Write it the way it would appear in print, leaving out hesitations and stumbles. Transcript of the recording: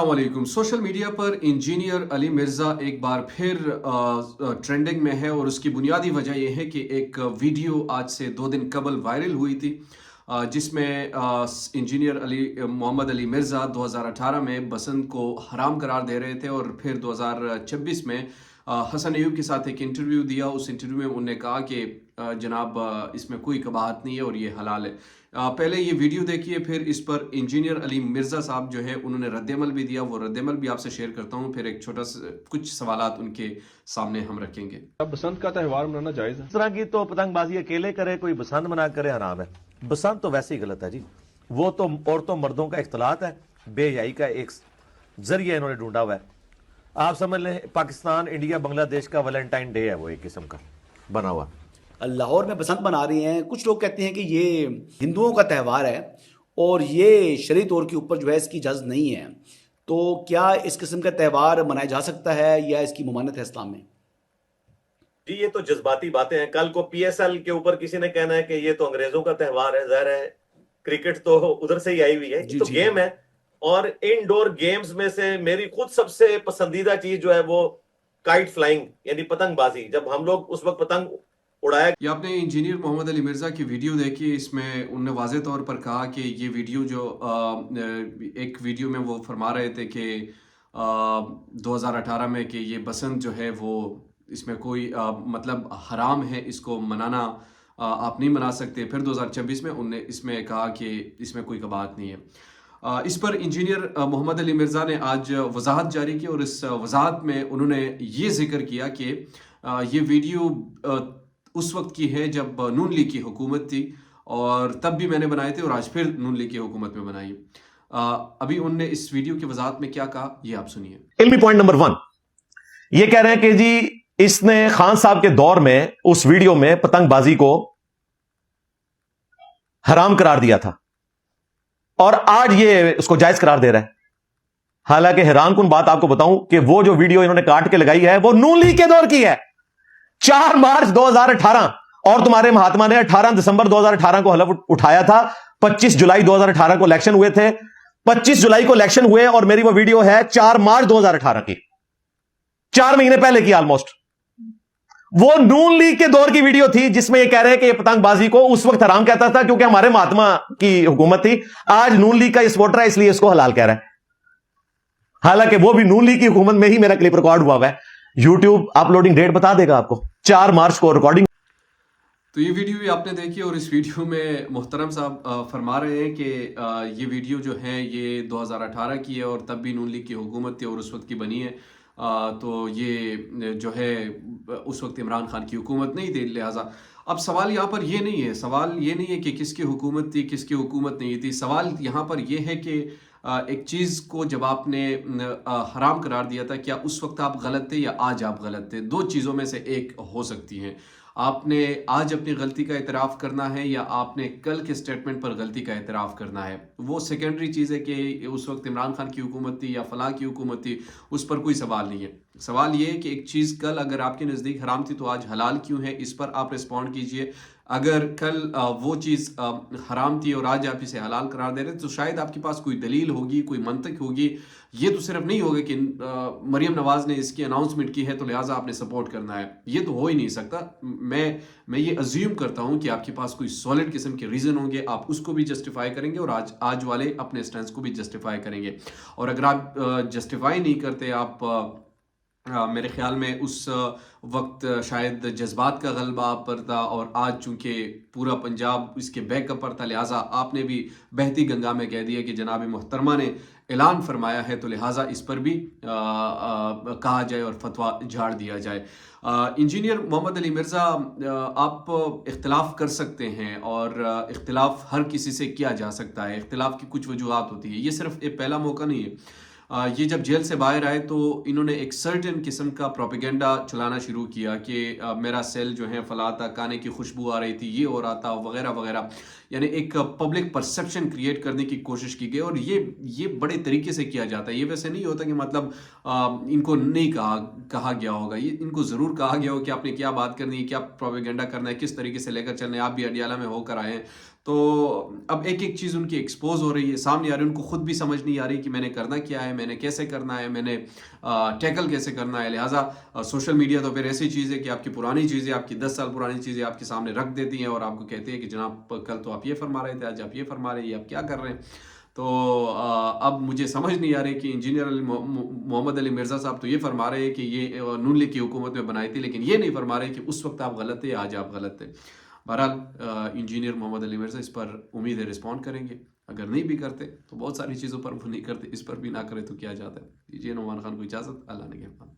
السلام علیکم۔ Social media پر engineer علی مرزا ایک بار پھر ٹرینڈنگ میں ہے، اور اس کی بنیادی وجہ یہ ہے کہ ایک ویڈیو آج سے 2 دن قبل وائرل ہوئی تھی، جس میں انجینئر محمد علی مرزا 2018 میں بسنت کو حرام قرار دے رہے تھے، اور پھر 2026 میں حسن ایوب کے ساتھ ایک انٹرویو دیا۔ اس انٹرویو میں انہوں نے کہا کہ جناب اس میں کوئی قباحت نہیں ہے اور یہ حلال ہے۔ پہلے یہ ویڈیو دیکھیے، پھر اس پر انجینئر علی مرزا صاحب جو ہے انہوں نے رد عمل بھی دیا، وہ رد عمل بھی آپ سے شیئر کرتا ہوں، پھر ایک چھوٹا سا کچھ سوالات ان کے سامنے ہم رکھیں گے۔ بسنت کا تہوار منانا جائز ہے؟ اس طرح کی تو پتنگ بازی اکیلے کرے، کوئی بسنت منا کرے، حرام ہے۔ بسنت تو ویسے ہی غلط ہے جی، وہ تو عورتوں مردوں کا اختلاط ہے، بے حیائی کا ایک ذریعہ انہوں نے ڈھونڈا ہوا ہے۔ آپ سمجھ لیں پاکستان انڈیا بنگلہ دیش کا ویلنٹائن ڈے ہے، وہ ایک قسم کا بنا ہوا۔ لاہور میں بسنت منا رہی ہیں، کچھ لوگ کہتے ہیں کہ یہ ہندوؤں کا تہوار ہے اور یہ شرعی طور کے اوپر جو ہے اس کی اجازت نہیں ہے، تو کیا اس قسم کا تہوار منایا جا سکتا ہے یا اس کی ممانعت ہے اسلام میں؟ جی یہ تو جذباتی باتیں ہیں۔ کل کو پی ایس ایل کے اوپر کسی نے کہنا ہے کہ یہ تو انگریزوں کا تہوار ہے، ظاہر ہے کرکٹ تو ادھر سے ہی آئی ہوئی ہے، یہ تو گیم ہے۔ اور انڈور گیمز میں سے میری خود سب سے پسندیدہ چیز جو ہے وہ کائٹ فلائنگ، یعنی پتنگ بازی۔ جب ہم لوگ اس وقت پتنگ اڑایا، یہ آپ نے انجینئر محمد علی مرزا کی ویڈیو دیکھی، اس میں انہوں نے واضح طور پر کہا کہ یہ ویڈیو جو ایک ویڈیو میں وہ فرما رہے تھے کہ 2018 میں کہ یہ بسنت جو ہے وہ اس میں کوئی مطلب حرام ہے، اس کو منانا آپ نہیں منا سکتے۔ پھر 2026 میں انہوں نے اس میں کہا کہ اس میں کوئی قباحت نہیں ہے۔ اس پر انجینئر محمد علی مرزا نے آج وضاحت جاری کی، اور اس وضاحت میں انہوں نے یہ ذکر کیا کہ یہ ویڈیو اس وقت کی ہے جب نون لیگ کی حکومت تھی، اور تب بھی میں نے بنائے تھے، اور آج پھر نون لیگ کی حکومت میں بنائی۔ ابھی انہوں نے اس ویڈیو کی وضاحت میں کیا کہا یہ آپ سنیے۔ علمی پوائنٹ نمبر 1 یہ کہہ رہے ہیں کہ جی اس نے خان صاحب کے دور میں اس ویڈیو میں پتنگ بازی کو حرام قرار دیا تھا، اور آج یہ اس کو جائز قرار دے رہا ہے۔ حالانکہ حیران کن بات آپ کو بتاؤں کہ وہ جو ویڈیو انہوں نے کاٹ کے لگائی ہے وہ نون لیگ کے دور کی ہے، 4 مارچ 2018، اور تمہارے مہاتما نے 18 دسمبر 2018 کو حلف اٹھایا تھا۔ 25 جولائی 2018 کو الیکشن ہوئے تھے، 25 جولائی کو الیکشن ہوئے، اور میری وہ ویڈیو ہے 4 مارچ 2018 کی، 4 مہینے پہلے کی آلموسٹ۔ وہ نون لیگ کے دور کی ویڈیو تھی جس میں یہ کہہ رہے ہیں کہ یہ پتنگ بازی کو اس وقت حرام کہتا تھا کیونکہ ہمارے مہاتما کی حکومت تھی، آج نون لیگ کا سپورٹر ہے اس لیے اس کو حلال کہہ رہا ہے۔ حالانکہ وہ بھی نون لیگ کی حکومت میں ہی میرا کلپ ریکارڈ ہوا ہے، یوٹیوب اپلوڈنگ ڈیٹ بتا دے گا آپ کو، 4 مارچ کو ریکارڈنگ۔ تو یہ ویڈیو بھی آپ نے دیکھی، اور اس ویڈیو میں محترم صاحب فرما رہے ہیں کہ یہ ویڈیو جو ہے یہ 2018 کی ہے، اور تب بھی نون لیگ کی حکومت تھی اور اس وقت کی بنی ہے، تو یہ جو ہے اس وقت عمران خان کی حکومت نہیں تھی۔ لہٰذا اب سوال یہاں پر یہ نہیں ہے، سوال یہ نہیں ہے کہ کس کی حکومت تھی کس کی حکومت نہیں تھی، سوال یہاں پر یہ ہے کہ ایک چیز کو جب آپ نے حرام قرار دیا تھا، کیا اس وقت آپ غلط تھے یا آج آپ غلط تھے؟ 2 چیزوں میں سے ایک ہو سکتی ہیں۔ آپ نے آج اپنی غلطی کا اعتراف کرنا ہے، یا آپ نے کل کے سٹیٹمنٹ پر غلطی کا اعتراف کرنا ہے۔ وہ سیکنڈری چیز ہے کہ اس وقت عمران خان کی حکومت تھی یا فلاں کی حکومت تھی، اس پر کوئی سوال نہیں ہے۔ سوال یہ ہے کہ ایک چیز کل اگر آپ کے نزدیک حرام تھی تو آج حلال کیوں ہے، اس پر آپ رسپونڈ کیجئے۔ اگر کل وہ چیز حرام تھی اور آج آپ اسے حلال قرار دے رہے تو شاید آپ کے پاس کوئی دلیل ہوگی، کوئی منطق ہوگی۔ یہ تو صرف نہیں ہوگا کہ مریم نواز نے اس کی اناؤنسمنٹ کی ہے تو لہٰذا آپ نے سپورٹ کرنا ہے، یہ تو ہو ہی نہیں سکتا۔ میں یہ ازیوم کرتا ہوں کہ آپ کے پاس کوئی سالڈ قسم کے ریزن ہوں گے، آپ اس کو بھی جسٹیفائی کریں گے، اور آج والے اپنے اسٹینس کو بھی جسٹیفائی کریں گے۔ اور اگر آپ جسٹیفائی نہیں کرتے، آپ میرے خیال میں اس وقت شاید جذبات کا غلبہ آپ پر تھا، اور آج چونکہ پورا پنجاب اس کے بیک اپ پر تھا، لہٰذا آپ نے بھی بہتی گنگا میں کہہ دیا کہ جناب محترمہ نے اعلان فرمایا ہے، تو لہٰذا اس پر بھی کہا جائے اور فتویٰ جھاڑ دیا جائے۔ انجینئر محمد علی مرزا، آپ اختلاف کر سکتے ہیں، اور اختلاف ہر کسی سے کیا جا سکتا ہے، اختلاف کی کچھ وجوہات ہوتی ہیں، یہ صرف ایک پہلا موقع نہیں ہے۔ یہ جب جیل سے باہر آئے تو انہوں نے ایک سرٹن قسم کا پروپیگنڈا چلانا شروع کیا کہ میرا سیل جو ہے فلاں تھا، کھانے کی خوشبو آ رہی تھی، یہ ہو رہا تھا، وغیرہ وغیرہ، یعنی ایک پبلک پرسیپشن کریٹ کرنے کی کوشش کی گئی، اور یہ بڑے طریقے سے کیا جاتا ہے۔ یہ ویسے نہیں ہوتا کہ مطلب ان کو نہیں کہا گیا ہوگا، یہ ان کو ضرور کہا گیا ہو کہ آپ نے کیا بات کرنی ہے، کیا پروپیگنڈا کرنا ہے، کس طریقے سے لے کر چلنا ہے۔ آپ بھی اڈیالہ میں ہو کر آئے ہیں تو اب ایک ایک چیز ان کی ایکسپوز ہو رہی ہے، سامنے آ رہی ہے، ان کو خود بھی سمجھ نہیں آ رہی کہ میں نے کرنا کیا ہے، میں نے کیسے کرنا ہے، میں نے ٹیکل کیسے کرنا ہے. لہٰذا سوشل میڈیا تو پھر ایسی چیز ہے کہ آپ کی پرانی چیزیں، آپ کی 10 سال پرانی چیزیں آپ کے سامنے رکھ دیتی ہیں اور آپ کو کہتے ہیں کہ جناب کل تو آپ یہ فرما رہے تھے، آج آپ یہ فرما رہے ہیں، یہ آپ کیا کر رہے ہیں. تو اب مجھے سمجھ نہیں آ رہی کہ انجینئر محمد علی مرزا صاحب تو یہ فرما رہے ہیں کہ یہ نون لیگ کی حکومت میں بنائی تھی، لیکن یہ نہیں فرما رہے کہ اس وقت آپ غلط تھے، آج آپ غلط تھے. بہرحال انجینئر محمد علی مرزا اس پر امید ہے رسپونڈ کریں گے. اگر نہیں بھی کرتے تو بہت ساری چیزوں پر وہ نہیں کرتے، اس پر بھی نہ کرے تو کیا جاتا ہے. دیجیے نعمان خان کو اجازت. اللہ نگہبان.